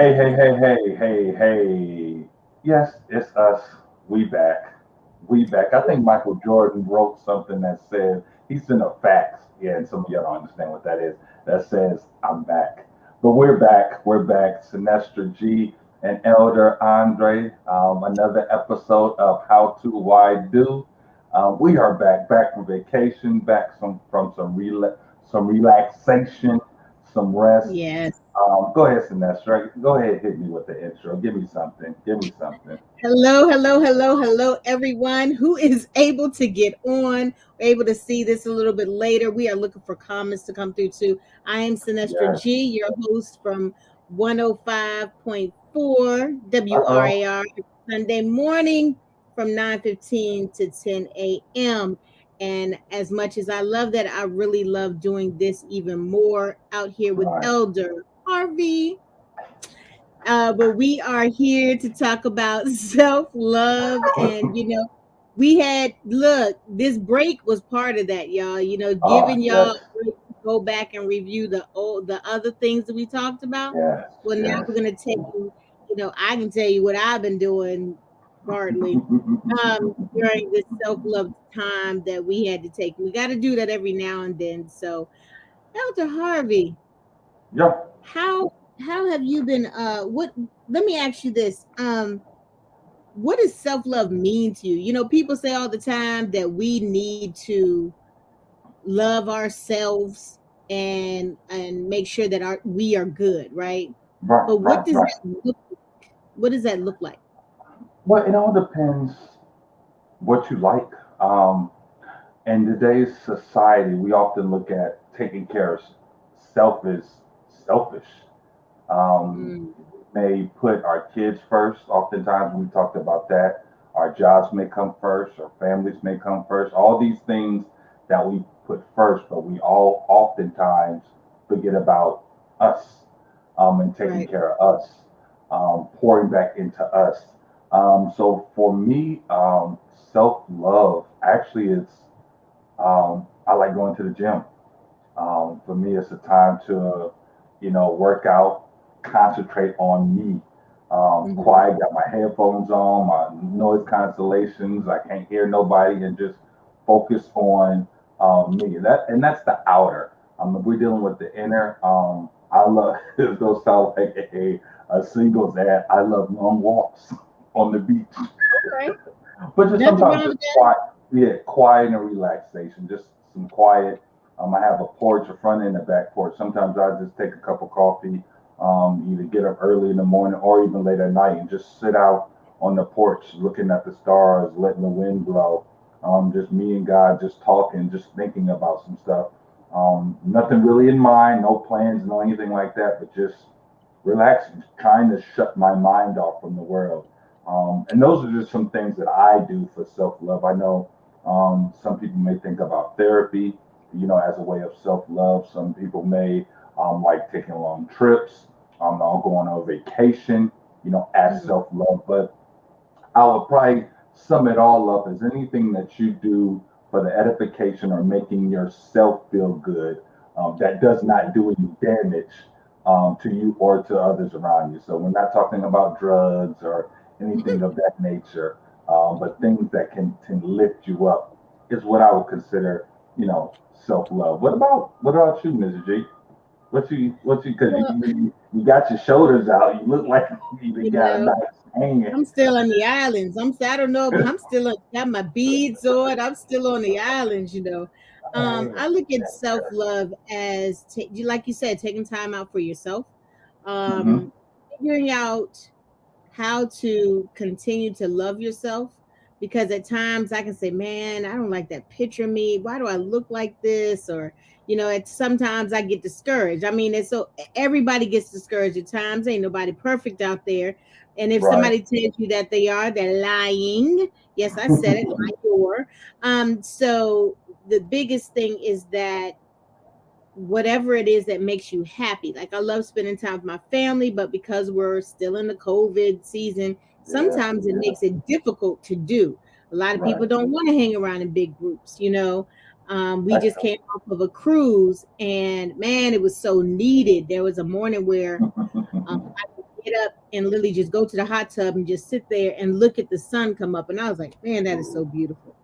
Hey, hey, hey, hey, hey, hey. Yes, it's us. We back. We back. I think Michael Jordan wrote something that says, he sent a fax. Yeah, and some of y'all don't understand what that is. That says, I'm back. But we're back. We're back. Sinestro G and Elder Andre. Another episode of How to Why Do. We are back from vacation, back from some relaxation, some rest. Yes. Go ahead, Sinestro. Go ahead, hit me with the intro. Give me something. Give me something. Hello, hello, hello, hello, everyone who is able to get on, able to see this a little bit later. We are looking for comments to come through too. I am Sinestra Yes. G, your host from 105.4 Uh oh. WRAR Sunday morning from 9:15 to 10 a.m. And as much as I love that, I really love doing this even more out here with Right. Elder Harvey. But we are here to talk about self love. And, we had, look, this break was part of that, y'all, Oh, giving y'all yes. a break to go back and review the other things that we talked about. Yes. Well, now Yes. we're going to tell you, I can tell you what I've been doing partly during this self love time that we had to take. We got to do that every now and then. So, Elder Harvey, Yep. how have you been what let me ask you this. What does self-love mean to you? People say all the time that we need to love ourselves and make sure that we are good, right? Right. But Right. Right. what does that look like? Well, it all depends what you like. In today's society, we often look at taking care of self as selfish. Mm, May put our kids first. Oftentimes, we talked about that. Our jobs may come first, our families may come first. All these things that we put first, but we all oftentimes forget about us and taking right. care of us, pouring back into us. So for me, self love actually is, I like going to the gym. For me, it's a time to, work out, concentrate on me. Hmm. Quiet, got my headphones on, my noise cancellations. I can't hear nobody, and just focus on me. That's the outer. If we're dealing with the inner, I love. It goes sound like a singles ad. I love long walks on the beach, Okay. but just Nothing sometimes wrong just with that. quiet, yeah, quiet and relaxation, just some quiet. I have a porch, a front and a back porch. Sometimes I just take a cup of coffee, either get up early in the morning or even late at night and just sit out on the porch, looking at the stars, letting the wind blow. Just me and God, just talking, just thinking about some stuff. Nothing really in mind, no plans, no anything like that, but just relaxing, trying to shut my mind off from the world. And those are just some things that I do for self love. I know some people may think about therapy, as a way of self love. Some people may like taking long trips, or going on vacation, as Mhm. self love. But I would probably sum it all up as anything that you do for the edification or making yourself feel good, that does not do any damage to you or to others around you. So we're not talking about drugs or anything of that nature, but things that can lift you up is what I would consider, self love. What about you, Mrs. G? Because Well, you got your shoulders out. You look like you you got a know, nice hanging. I'm still on the islands. I don't know, but I'm still got my beads on. I'm still on the islands. I look at self love as like you said, taking time out for yourself, Hmm. um, figuring out how to continue to love yourself. Because at times I can say, man, I don't like that picture of me. Why do I look like this? Or, sometimes I get discouraged. I mean, it's so everybody gets discouraged at times. Ain't nobody perfect out there. And if Right. somebody tells you that they are, they're lying. Yes, I said it, liar. So the biggest thing is that whatever it is that makes you happy. Like I love spending time with my family, but because we're still in the COVID season, Yeah. sometimes it Yeah. makes it difficult to do. A lot of Right. people don't want to hang around in big groups. We That's just came off of a cruise, and man, it was so needed. There was a morning where I true. could get up and literally just go to the hot tub and just sit there and look at the sun come up. And I was like, man, that is so beautiful.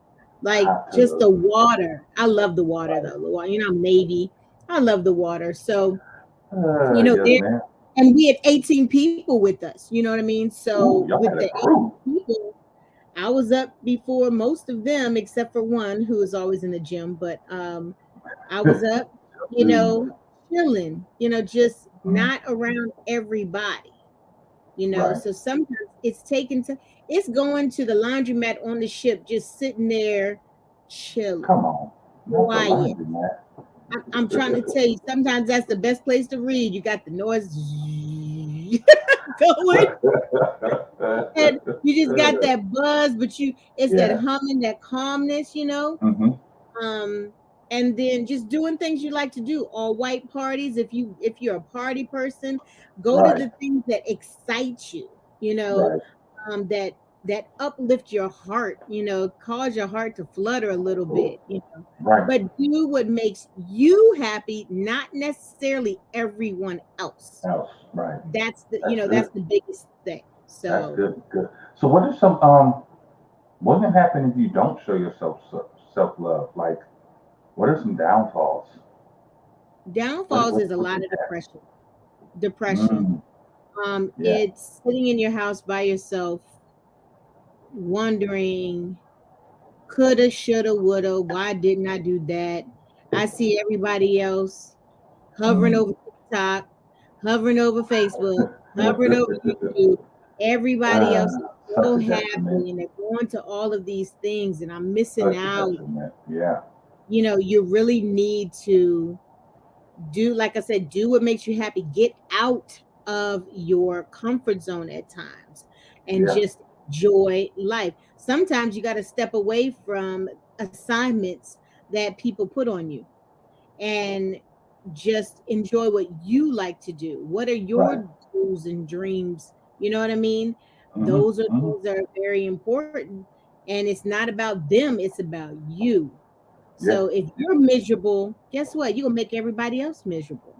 Like Hot just tub. the water. I love the water Right. though. The water, I'm Navy. I love the water. So, Yes, there, man. and we had 18 people with us. You know what I mean? Ooh, So y'all with had the a 18 crew. people, I was up before most of them, except for one who is always in the gym. But I was up, you Dude. know, chilling, just Mhm. not around everybody. Right. So sometimes it's taken to it's going to the laundromat on the ship, just sitting there chilling, Come on. Not the quiet. laundry, man. I'm trying to tell you, sometimes that's the best place to read. You got the noise going, and you just got that buzz, but it's that Yeah. humming, that calmness. Hmm. Um, and then just doing things you like to do. All white parties. If you're a party person, go to Right. the things that excite you. You know, Right. that uplift your heart. Cause your heart to flutter a little bit. Right. But do what makes you happy, not necessarily everyone else. Else. Right. That's That's good. the biggest thing. That's So good. Good. So what are some what can happen if you don't show yourself self love? Like what are some downfalls? downfalls is a What lot can of happen? depression. Depression. Mm, yeah. It's sitting in your house by yourself, wondering, coulda, shoulda, woulda, why didn't I do that? I see everybody else hovering Mm. over TikTok, hovering over Facebook, hovering over YouTube. Everybody else is Such so a detriment. happy and they're going to all of these things, and I'm missing Such a out. detriment. Yeah. You really need to do, like I said, do what makes you happy. Get out of your comfort zone at times and Yeah. just enjoy life. Sometimes you got to step away from assignments that people put on you and just enjoy what you like to do. What are Right. your goals and dreams? You know what I mean? Hmm. Those are Hmm. things that are very important. And it's not about them, it's about you. Yeah. So if you're miserable, guess what? You're gonna make everybody else miserable.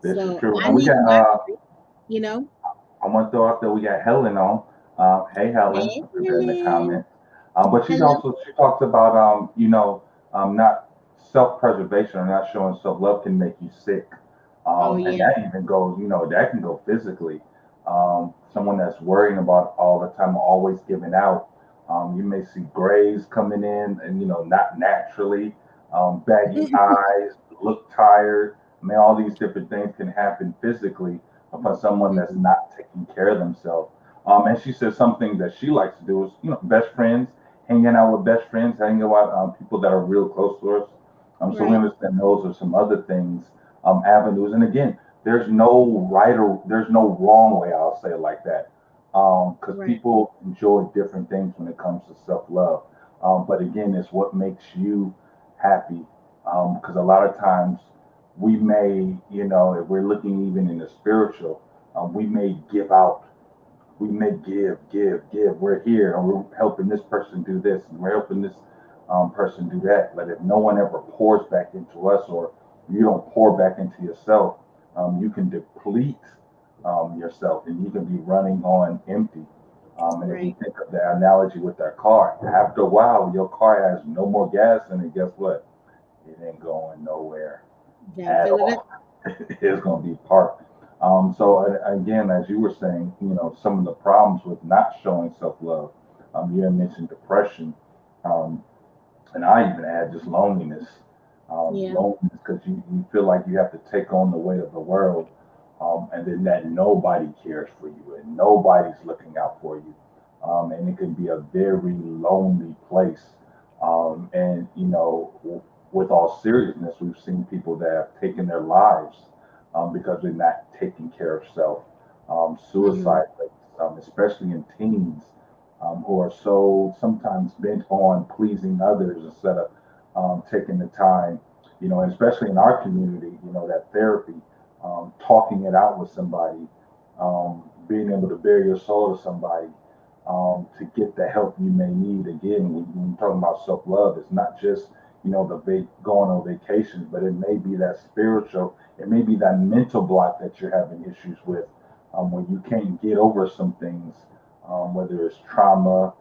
This is So true. I And we need got my you know. I want to throw out there we got Helen on. Hey Helen, Hey, put that in the Helen. comments. But Hello. she talks about not self preservation or not showing self love can make you sick. Oh And yeah. that even goes, that can go physically. Someone that's worrying about all the time, always giving out. You may see grays coming in and, not naturally, baggy eyes, look tired. I mean, all these different things can happen physically upon someone that's Mhm. not taking care of themselves. And she says something that she likes to do is, best friends, hanging out with best friends, hanging out people that are real close to us. So we Right. understand those are some other things, avenues. And again, there's no wrong way. I'll say it like that, because Right. people enjoy different things when it comes to self love. But again, it's what makes you happy. Because a lot of times we may, if we're looking even in the spiritual, we may give out, we may give. We're here and we're helping this person do this, and we're helping this person do that. But if no one ever pours back into us, or you don't pour back into yourself, you can deplete yourself, and you can be running on empty. And if we Right. think of the analogy with our car, after a while, your car has no more gas in it. Guess what? It ain't going nowhere Gotta at fill it up. all. It's going to be parked. So again, as you were saying, some of the problems with not showing self-love, you had mentioned depression, um, and I even add just loneliness. Yeah. Loneliness because you feel like you have to take on the weight of the world, and then that nobody cares for you and nobody's looking out for you, and it can be a very lonely place. And with all seriousness, we've seen people that have taken their lives, because they're not taking care of self. Hmm. Suicide rates, especially in teens, who are so sometimes bent on pleasing others instead of taking the time, and especially in our community, that therapy, talking it out with somebody, being able to bare your soul to somebody, to get the help you may need. Again, when you're talking about self love, it's not just going on vacations, but it may be that spiritual, it may be that mental block that you're having issues with, when you can't get over some things, whether it's trauma,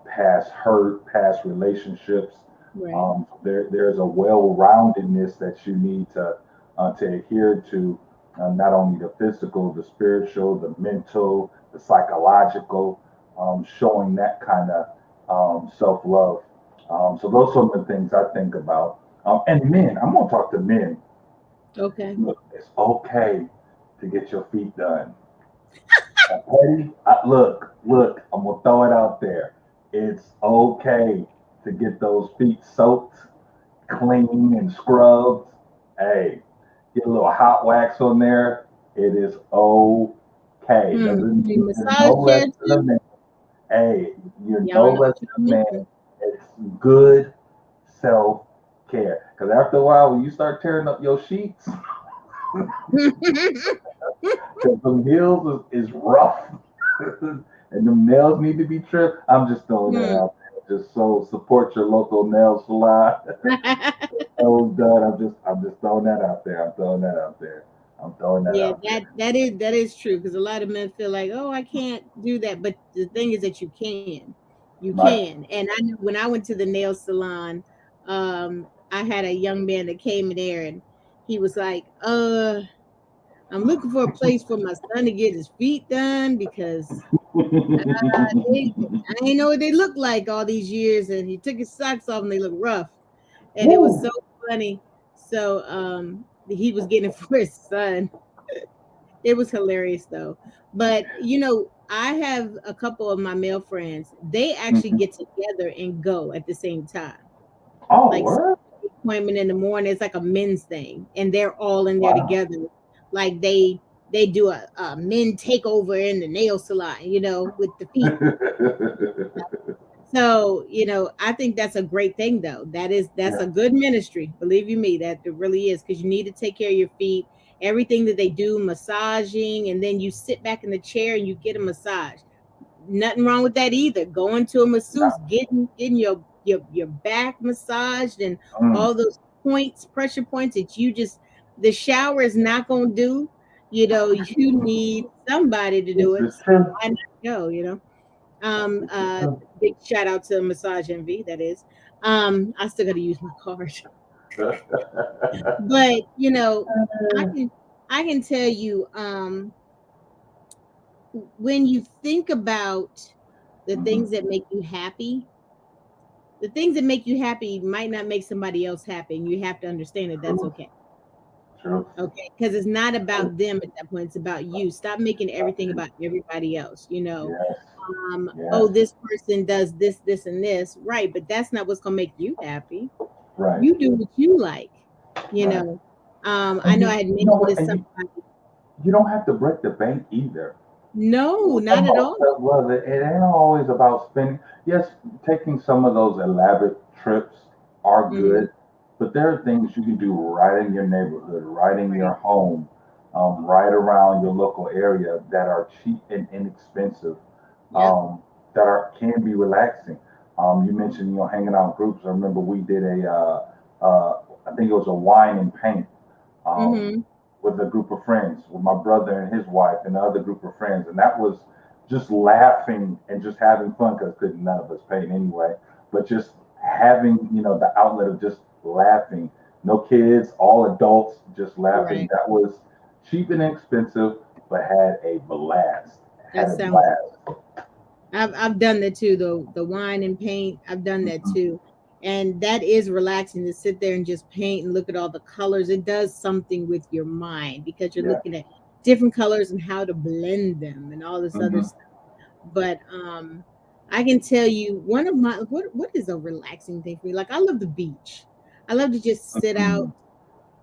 past hurt, past relationships. Right. There's a well-roundedness that you need to adhere to, not only the physical, the spiritual, the mental, the psychological, showing that kind of self-love. So those are the things I think about. And men, I'm gonna talk to men. Okay. Look, it's okay to get your feet done. Petty, look, I'm gonna throw it out there. It's okay to get those feet soaked, clean, and scrubbed. Hey, get a little hot wax on there. It is okay. Doesn't You mean you're massage no less hair than a too? man. Hey, you're Y'all no know less what y'all than a man. missing. It's good self care. Because after a while, when you start tearing up your sheets, because them heels is rough, and them nails need to be trimmed. I'm just throwing that Hmm. out there. Just so support your local nail salon. So done. I'm just throwing that out there. I'm throwing that out there. I'm throwing that Yeah, out there. that is true because a lot of men feel like, oh, I can't do that, but the thing is that you Right. can. And I know when I went to the nail salon, I had a young man that came in there and he was like, I'm looking for a place for my son to get his feet done because I didn't know what they looked like all these years, and he took his socks off and they look rough, and it was so Woo. funny. So he was getting it for his son. It was hilarious though. But I have a couple of my male friends. They actually Mhm. get together and go at the same time. Oh, Like word. appointment in the morning. It's like a men's thing, and they're all in there Wow. together. Like they do a men takeover in the nail salon, with the feet. So, I think that's a great thing though. That's Yeah. a good ministry. Believe you me, that it really is because you need to take care of your feet. Everything that they do, massaging, and then you sit back in the chair and you get a massage. Nothing wrong with that either. Going to a masseuse, No. getting your back massaged and Mm. all those points, pressure points that the shower is not gonna do. You need somebody to do This it. is So true. why not go, um, This is uh, true. big shout out to Massage Envy. That is. I still got to use my card, but I can I can tell you when you think about Mhm. the things that make you happy might not make somebody else happy, and you have to understand that that's True. okay. True. Okay, because it's not True. about them at that point. It's about you. Stop making About everything you. about everybody else. Yes. Oh, Yes. this person does this, and this, right? But that's not what's gonna make you happy. Right. You do what you like, you Right. know. I And know you, I had you know mentioned what? this And somebody. you don't have to break the bank either. No, We're talking not at about all. self-love. It ain't always about spending. Yes, taking some of those elaborate trips are Hmm. good, but there are things you can do right in your neighborhood, right in Right. your home, right around your local area that are cheap and inexpensive, Yep. um, that are can be relaxing. You mentioned hanging out in groups. I remember we did I think it was a wine and paint, um, Hmm. with a group of friends, with my brother and his wife and another group of friends, and that was just laughing and just having fun because none of us paid anyway, but just having the outlet of just laughing. No kids, all adults, just laughing. Right. That was cheap and inexpensive, but had a blast. Had That a sounds. blast. I've done that too. The wine and paint. I've done that Mhm. too, and that is relaxing to sit there and just paint and look at all the colors. It does something with your mind because you're Yeah. looking at different colors and how to blend them and all this other Hmm. stuff. But I can tell you one of my what is a relaxing thing for me. Like I love the beach. I love to just sit out,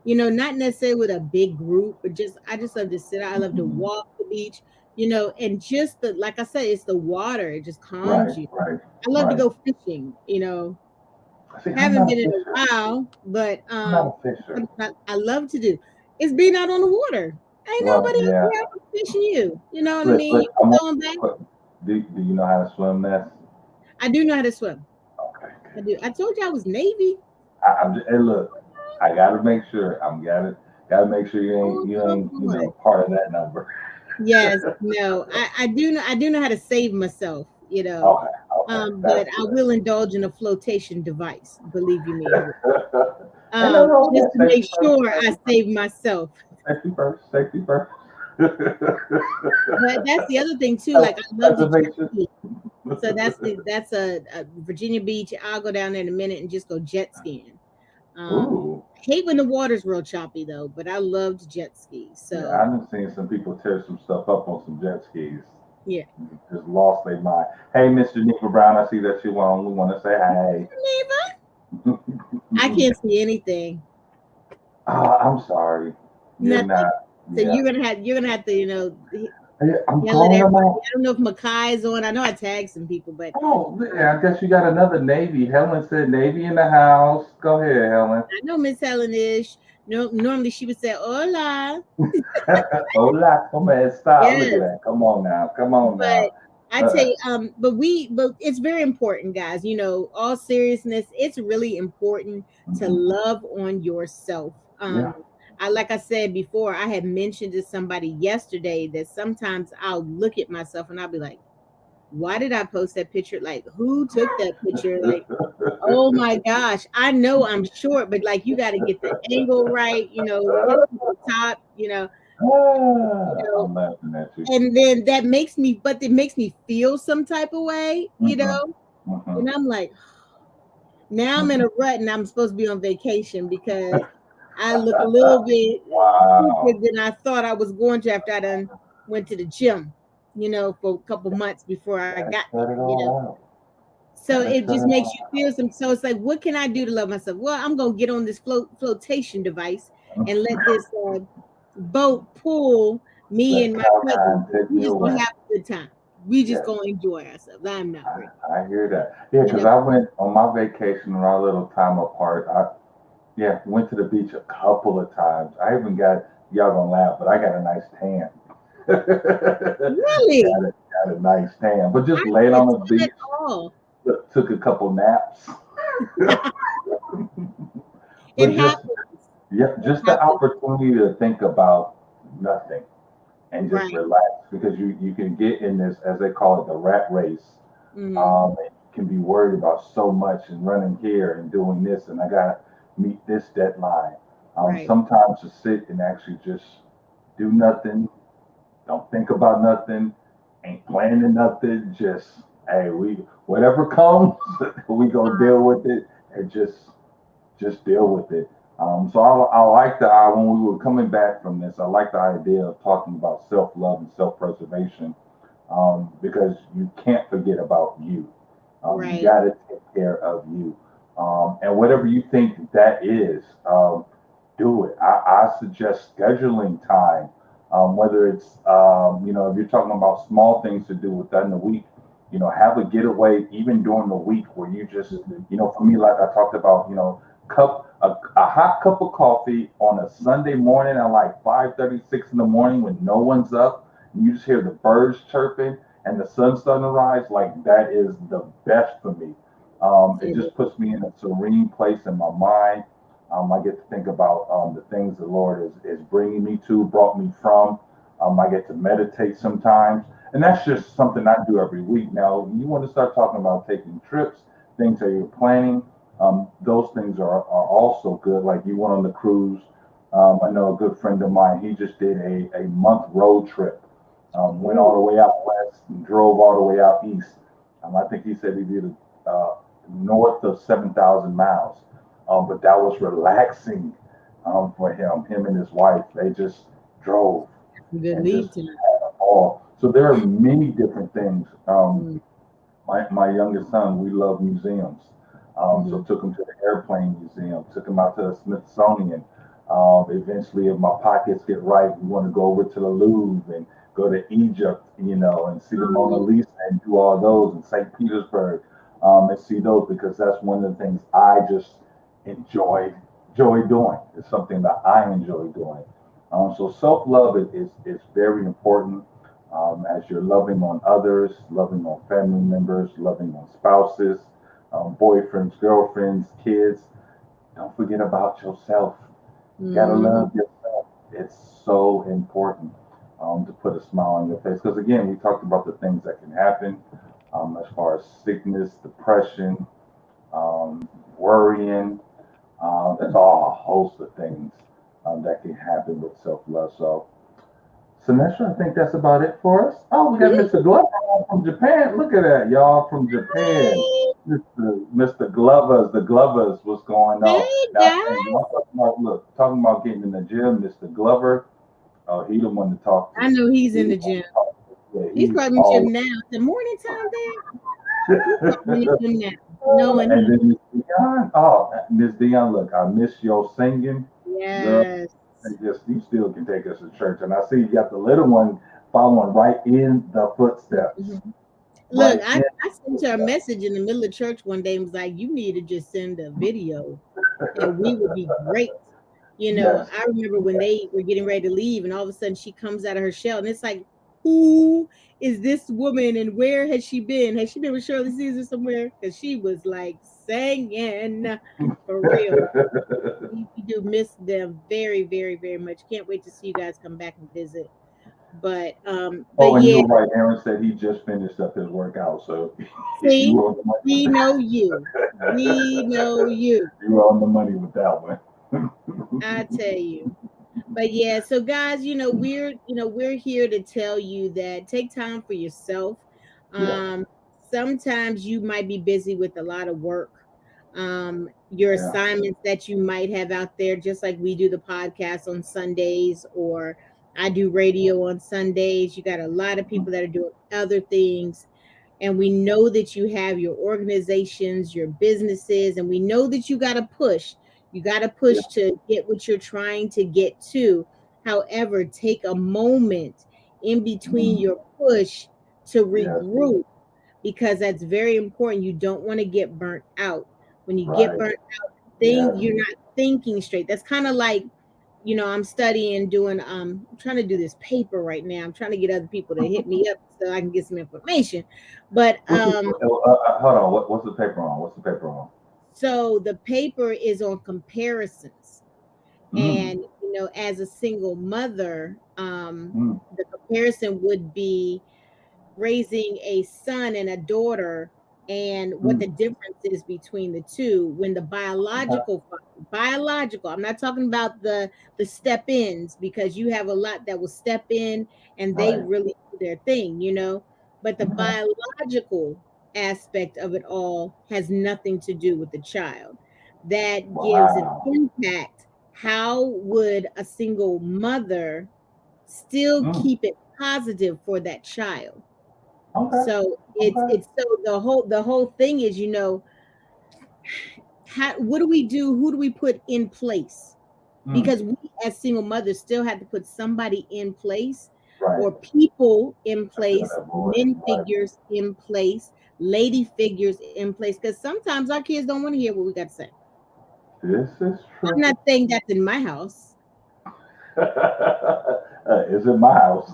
Hmm. not necessarily with a big group, but I just love to sit out. I love to Hmm. walk the beach, and just like I said, it's the water. It just Right. calms you. Right. I love to Right. go fishing. See, I'm Haven't not a been in fisher. a while, but I'm not a fisher. what I love to do is being out on the water. Ain't Well, nobody else yeah. here out fishing you. You know what I Look, mean? look. You I'm can gonna throw them back. put. Do you know how to swim, Ness? I do know how to swim. Okay, I good. do. I told you I was Navy. I'm just, hey, look. I gotta make sure. Gotta make sure you Oh, ain't boy. part of that number. Yes, no, I do know how to save myself, Okay, okay, but that's I good. will indulge in a flotation device. Believe you me, I will. Ain't nothing wrong Just with to that. make Safety first. sure I Safety first. save myself. Safety first. Safety first. But that's the other thing too. Like I love to jet Self-preservation. ski. So that's a Virginia Beach. I'll go down there in a minute and just go jet skiing. Ooh. Hate when the water's real choppy though, but I love to jet ski. Yeah, So I've seen some people tear some stuff up on some jet skis. yeah. Just lost their mind. Hey, Mr. Nico Brown, I see that you on. We want to say hi. Neighbor, I can't see anything. I'm sorry. You're Nothing. not. So Yeah. you're gonna have to, Hey, I'm yell at calling them everybody. out. I don't know if Makai's on. I know I tagged some people, but Oh, um, yeah, I guess you got another Navy. Helen said Navy in the house. Go ahead, Helen. I know Miss Helen is. No, normally she would say "Hola." Hola, come on, stop. Look at Yes, that. Come on now. Come on but now. I tell Uh, you, but it's very important, guys. All seriousness, it's really important to mhm. love on yourself. Yeah. Like I said before, I had mentioned to somebody yesterday that sometimes I'll look at myself and I'll be like, why did I post that picture? Like, who took that picture? Like, oh my gosh, I know I'm short, but like, you got to get the angle right, get to the top, you know, I'm laughing at you. and then that makes me, but it makes me feel some type of way, Hmm. Hmm. and I'm like, now I'm in Hmm. a rut and I'm supposed to be on vacation because I look a little bit Wow. stupid than I thought I was going to after I done went to the gym, for a couple months before I got Gotta cut it there. all out. So Gotta it cut just it makes all you feel some. So it's like, what can I do to love myself? Well, I'm gonna get on this flotation device out. and let this boat pull me Let and my cousins. Calgon take We me just gonna away. have a good time. We just Yes. gonna enjoy ourselves. I'm not worried. I hear that. Yeah, You because know, I went on my vacation and our little time apart. Yeah, went to the beach a couple of times. I even got y'all gonna laugh, but I got a nice tan. really, Got a nice tan, but just I laid can't on the tell at beach, all. took a couple naps, It but just happens. yeah, It just the happens. opportunity to think about nothing and just Right. relax because you can get in this as they call it the rat race. Hmm. And you can be worried about so much and running here and doing this and I gotta meet this deadline. Right. Sometimes to sit and actually just do nothing, don't think about nothing, ain't planning nothing. Just hey, we whatever comes, we gonna deal with it and just deal with it. So I like when we were coming back from this, I like the idea of talking about self love and self preservation because you can't forget about you. You Right. got to take care of you. And whatever you think that is, do it. I suggest scheduling time, whether it's, if you're talking about small things to do within the week, have a getaway even during the week where you just, Mhm. for me, like I talked about, a hot cup of coffee on a Sunday morning at like 5:36 in the morning when no one's up, and you just hear the birds chirping and the sun starting to rise, like that is the best for me. It It is. just puts me in a serene place in my mind. I get to think about the things the Lord is bringing me to, brought me from. I get to meditate sometimes, and that's just something I do every week. Now, you want to start talking about taking trips, things that you're planning. Those things are also good. Like you went on the cruise. I know a good friend of mine. He just did a month road trip. Went all Ooh, the way out west and drove all the way out east. I think he said he did north of 7,000 miles. But that was relaxing for him. Him and his wife, they just drove good and leave just time. had a ball. So there are many different things. Mm-hmm. My youngest son, we love museums. So Mm-hmm. took him to the airplane museum, took him out to the Smithsonian. Eventually, if my pockets get right, we want to go over to the Louvre and go to Egypt, and see the Oh Mona yeah. Lisa and do all those in St. Petersburg, and see those because that's one of the things I just enjoy enjoy doing. It's something that I enjoy doing. So self love is very important as you're loving on others, loving on family members, loving on spouses, boyfriends, girlfriends, kids. Don't forget about yourself. You gotta Mm-hmm. love yourself. It's so important. to put a smile on your face. Because again, we talked about the things that can happen as far as sickness, depression, worrying. There's all a host of things that can happen with self love. So, Sinesha, I think that's about it for us. Oh, we got Mr. Glover from Japan. Look at that, y'all from Japan. Mr. Glovers, the Glovers, what's going Hey on? Now, and guys. y'all talking about, look, talking about getting in the gym, Mr. Glover. Oh, he the one to talk I to. know he's He in the the one gym. to talk to. Yeah, He's he's probably in the all. gym now. The morning time there. He's probably in the gym now. Knowing And he then Miss Dion. Oh, Miss Dion, look, I miss your singing, girl. yes. And just you still can take us to church. And I see you got the little one following right in the footsteps. Mhm. Look, Right I, in I the sent her a message in the middle of church one day and was like, you need to just send a video and we would be great. footsteps. I remember when Yes, they were getting ready to leave, and all of a sudden she comes out of her shell, and it's like, who is this woman, and where has she been? Has she been with Shirley Caesar somewhere? Because she was like singing for real. yes. We do miss them very, very, very much. Can't wait to see you guys come back and visit. But Oh, and yeah, you're right. Aaron said he just finished up his workout, so you see, were on the money with we know you. We know you. you were on the money with that one. I tell you. But yeah, so guys, we're here to tell you that take time for yourself. Yeah, Um, Sometimes you might be busy with a lot of work. Your yeah, assignments that you might have out there, just like we do the podcast on Sundays, or I do radio on Sundays. You got a lot of people that are doing other things, and we know that you have your organizations, your businesses, and we know that you got to push. You got to yeah. push to get what you're trying to get to. However, take a moment in between Mm, your push to yes, regroup, because that's very important. You don't want to get burnt out. When you get right. burnt, Yes. you're not thinking straight. That's kind of like, I'm studying, doing I'm trying to do this paper right now. I'm trying to get other people to hit me up so I can get some information. But What's the, hold on. What's the paper on? What's the paper on? so the paper is on comparisons. Mm, And as a single mother, mm, the comparison would be raising a son and a daughter, and what the mm. difference is between the two, when the Okay. biological, I'm not talking about the step ins, because you have a lot that will step in and they Right. really do their thing, but the Okay. biological aspect of it all has nothing to do with the child. That gives an Wow. impact. How would a single mother still Mm, keep it positive for that child? okay. So Okay. it's so the whole thing is, what do we do? Who do we put in place? Mm, Because we as single mothers still have to put somebody in place, right. or people in I feel place, that void. men Right. figures in place, lady figures in place. Because sometimes our kids don't want to hear what we got to say. This is I'm true. not saying that's in my house. Is it my house?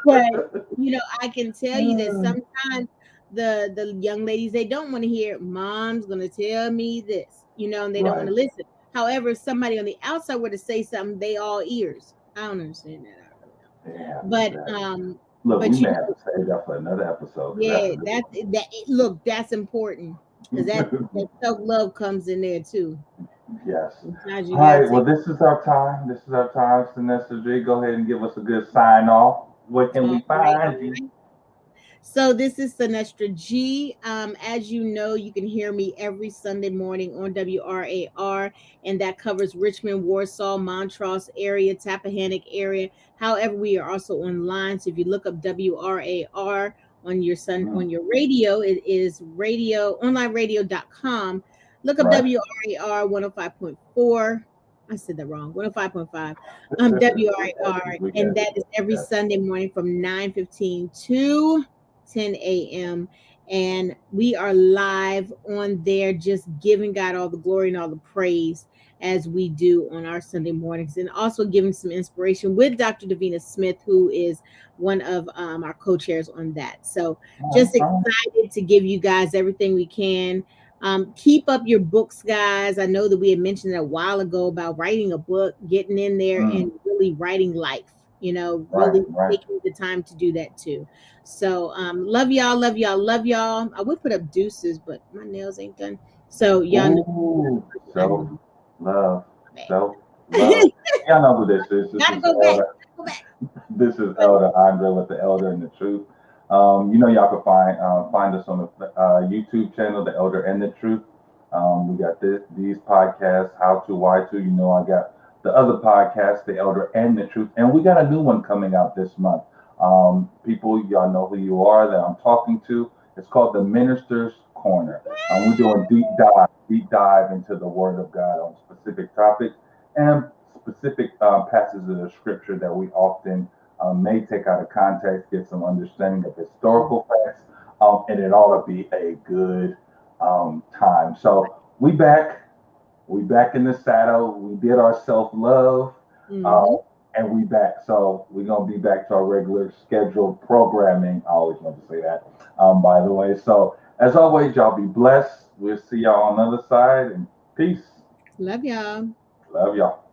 But I can tell you that sometimes the young ladies, they don't want to hear mom's gonna tell me this, and they don't want Right. to listen. However, if somebody on the outside were to say something, they all ears. I don't understand that. I really Yeah. don't. That. Look, we But may have to save that for another episode because that's yeah, a good that's that. Look, that's important, because that one. self love comes in there too. Yes. Sometimes you All gotta right. Well, take. this is our time. This is our time. Sinesta G, go ahead and give us a good sign off. Where can All we right, find all you? right. So this is Sinestra G. As you know, you can hear me every Sunday morning on WRAR, and that covers Richmond, Warsaw, Montrose area, Tappahannock area. However, we are also online. So if you look up WRAR on your Mm, radio, it is onlineradio.com. Look up right. WRAR 105.4. I said that wrong. 105.5. We got WRAR, you. We and got that you. is every Yes. Sunday morning from 9:15 to 10 a.m. And we are live on there, just giving God all the glory and all the praise, as we do on our Sunday mornings, and also giving some inspiration with Dr. Davina Smith, who is one of our co-chairs on that. So All just right. All excited to give you guys everything we can. Keep up your books, guys. I know that we had mentioned it a while ago about writing a book, getting in there right. and really writing life. Right, really right. taking the time to do that too. So love y'all, love y'all, love y'all. I would put up deuces, but my nails ain't done. So y'all know Ooh, I self know love, my self love. Y'all know who this is. This gotta is go back. Elder. Go back. This is But Elder Andre with the Elder and the Truth. Y'all can find us on the YouTube channel, the Elder and the Truth. We got these podcasts, How to, Why to. I got the other podcast, the Elder and the Truth, and we got a new one coming out this month. People, y'all know who you are that I'm talking to. It's called the Minister's Corner. We're doing deep dive into the Word of God on specific topics and specific passages of the Scripture that we often may take out of context, get some understanding of historical facts, and it ought to be a good time. So we back in the saddle. We did our self love, uh, mhm. and we back. So we're gonna be back to our regular scheduled programming. I always want to say that, by the way. So as always, y'all be blessed. We'll see y'all on the other side, and peace. Love y'all. Love y'all.